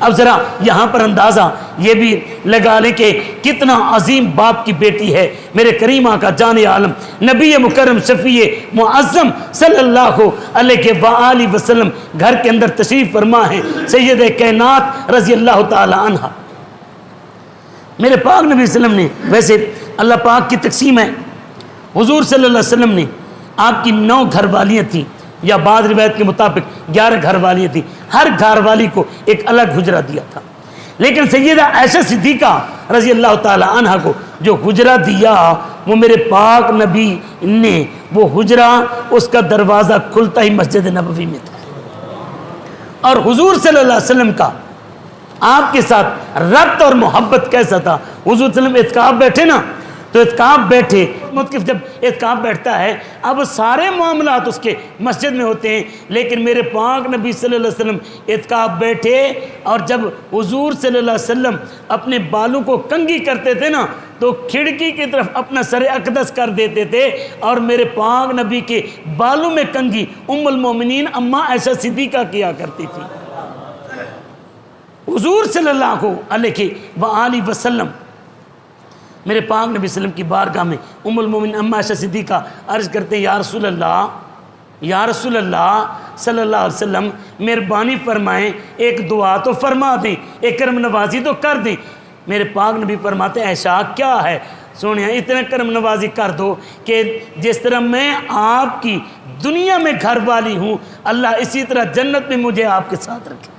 اب ذرا یہاں پر اندازہ یہ بھی لگا لیں کہ کتنا عظیم باپ کی بیٹی ہے میرے کریم آقا جان عالم نبی مکرم شفیع معظم صلی اللہ علیہ وآلہ وسلم گھر کے اندر تشریف فرما ہے، سید کائنات رضی اللہ تعالی عنہ۔ میرے پاک نبی صلی اللہ علیہ وسلم نے، ویسے اللہ پاک کی تقسیم ہے، حضور صلی اللہ علیہ وسلم نے آپ کی 9 گھر والیاں تھیں، یا بعض روایت کے مطابق 11 گھر والیاں تھیں، ہر گھر والی کو ایک الگ حجرہ دیا تھا، لیکن سیدہ عائشہ صدیقہ رضی اللہ تعالی عنہ کو جو حجرہ دیا وہ میرے پاک نبی نے وہ حجرہ اس کا دروازہ کھلتا ہی مسجد نبوی میں تھا، اور حضور صلی اللہ علیہ وسلم کا آپ کے ساتھ ربط اور محبت کیسا تھا۔ حضور صلی اللہ علیہ وسلم اعتکاف بیٹھے نا، تو اعتکاف بیٹھے، متکف جب اعتکاف بیٹھتا ہے اب سارے معاملات اس کے مسجد میں ہوتے ہیں، لیکن میرے پاک نبی صلی اللہ علیہ وسلم اعتکاف بیٹھے اور جب حضور صلی اللہ علیہ وسلم اپنے بالوں کو کنگھی کرتے تھے نا تو کھڑکی کی طرف اپنا سر اقدس کر دیتے تھے، اور میرے پاک نبی کے بالوں میں کنگھی ام المومنین اماں عائشہ صدیقہ کیا کرتی تھی۔ حضور صلی اللہ علیہ وآلہ وسلم میرے پاک نبی صلی اللہ علیہ وسلم کی بارگاہ میں ام المومنین اماں عائشہ صدیقہ عرض کرتے ہیں، یا رسول اللہ صلی اللہ علیہ وسلم مہربانی فرمائیں، ایک دعا تو فرما دیں، ایک کرم نوازی تو کر دیں۔ میرے پاک نبی فرماتے ہیں، عائشہ کیا ہے، سونیا اتنا کرم نوازی کر دو کہ جس طرح میں آپ کی دنیا میں گھر والی ہوں، اللہ اسی طرح جنت میں مجھے آپ کے ساتھ رکھے۔